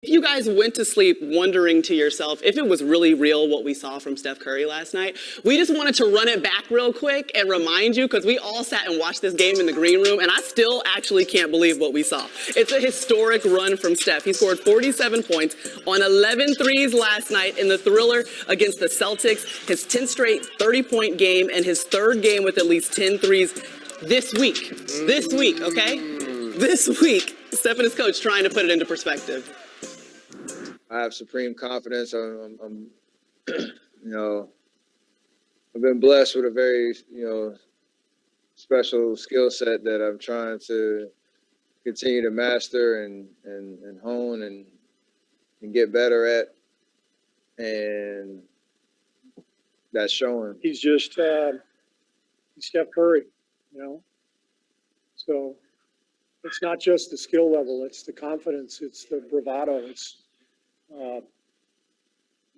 If you guys went to sleep wondering to yourself if it was really real what we saw from Steph Curry last night, we just wanted to run it back real quick and remind you, because we all sat and watched this game in the green room, and I still actually can't believe what we saw. It's a historic run from Steph. He scored 47 points on 11 threes last night in the thriller against the Celtics, his 10th straight 30-point game, and his third game with at least 10 threes this week. This week, okay? This week, Steph and his coach trying to put it into perspective. I have supreme confidence. I'm I've been blessed with a very, special skill set that I'm trying to continue to master and hone and get better at. And that's showing. He's just he's Steph Curry, So it's not just the skill level, it's the confidence, it's the bravado, it's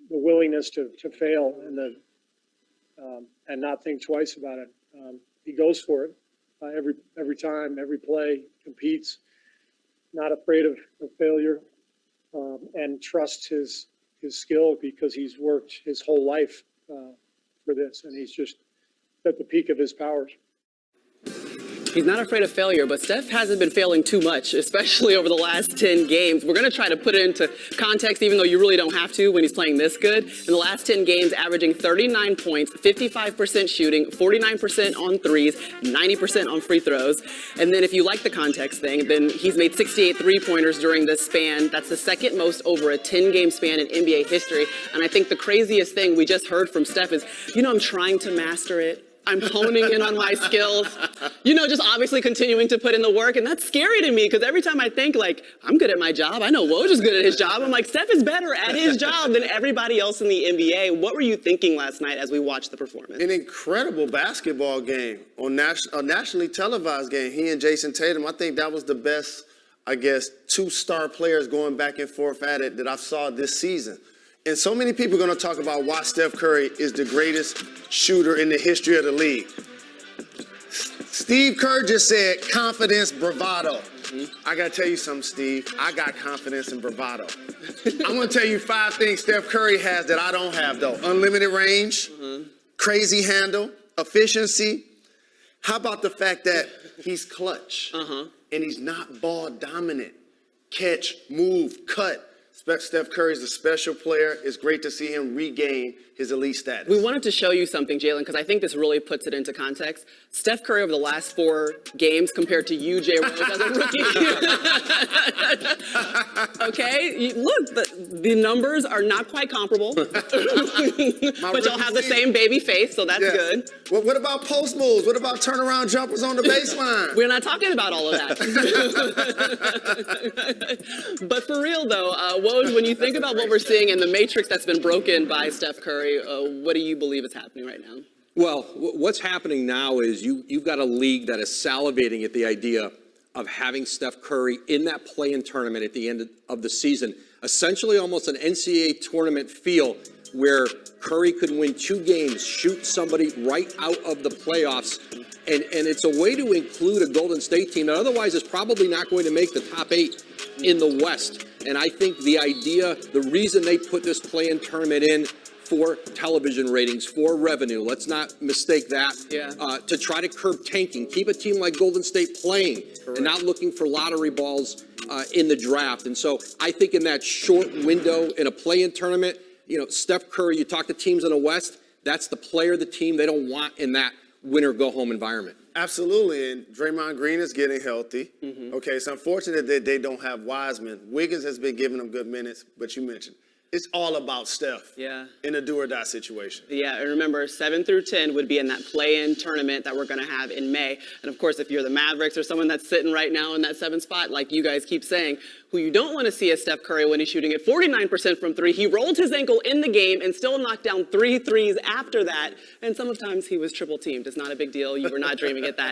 the willingness to fail and not think twice about it. He goes for it every time, every play, competes, not afraid of failure, and trusts his skill because he's worked his whole life for this, and he's just at the peak of his powers. He's not afraid of failure, but Steph hasn't been failing too much, especially over the last 10 games. We're going to try to put it into context, even though you really don't have to when he's playing this good. In the last 10 games, averaging 39 points, 55% shooting, 49% on threes, 90% on free throws. And then if you like the context thing, then he's made 68 three-pointers during this span. That's the second most over a 10-game span in NBA history. And I think the craziest thing we just heard from Steph is, I'm trying to master it. I'm honing in on my skills, just obviously continuing to put in the work. And that's scary to me because every time I think, I'm good at my job. I know Woj is good at his job. I'm like, Steph is better at his job than everybody else in the NBA. What were you thinking last night as we watched the performance? An incredible basketball game, a nationally televised game. He and Jason Taytum, I think that was the best, two-star players going back and forth at it that I saw this season. And so many people are going to talk about why Steph Curry is the greatest shooter in the history of the league. Steve Kerr just said confidence, bravado. I got to tell you something, Steve. I got confidence and bravado. I'm going to tell you 5 things Steph Curry has that I don't have, though. Unlimited range, crazy handle, efficiency. How about the fact that he's clutch and he's not ball dominant? Catch, move, cut. Steph Curry is a special player. It's great to see him regain his elite status. We wanted to show you something, Jalen, because I think this really puts it into context. Steph Curry over the last 4 games compared to you, J. Rose, as a rookie. Okay? Look, the numbers are not quite comparable. But y'all have the same baby face, so that's good. Well, what about post moves? What about turnaround jumpers on the baseline? We're not talking about all of that. But for real, though, Woj, when you think about what we're seeing in the matrix that's been broken by Steph Curry, what do you believe is happening right now? Well, what's happening now is you've got a league that is salivating at the idea of having Steph Curry in that play-in tournament at the end of the season. Essentially almost an NCAA tournament feel where Curry could win 2 games, shoot somebody right out of the playoffs. And it's a way to include a Golden State team that otherwise is probably not going to make the top 8 in the West. And I think the reason they put this play-in tournament in for television ratings, for revenue, let's not mistake that, to try to curb tanking, keep a team like Golden State playing and not looking for lottery balls in the draft. And so I think in that short window in a play-in tournament, Steph Curry, you talk to teams in the West, that's the player of the team they don't want in that winner-go-home environment. Absolutely, and Draymond Green is getting healthy. Okay, it's unfortunate that they don't have Wiseman. Wiggins has been giving them good minutes, but you mentioned it's all about Steph in a do-or-die situation. Yeah, and remember, 7 through 10 would be in that play-in tournament that we're going to have in May. And of course, if you're the Mavericks or someone that's sitting right now in that 7th spot, like you guys keep saying, who you don't want to see is Steph Curry when he's shooting at 49% from 3. He rolled his ankle in the game and still knocked down 3 threes after that. And sometimes he was triple-teamed. It's not a big deal. You were not dreaming at that.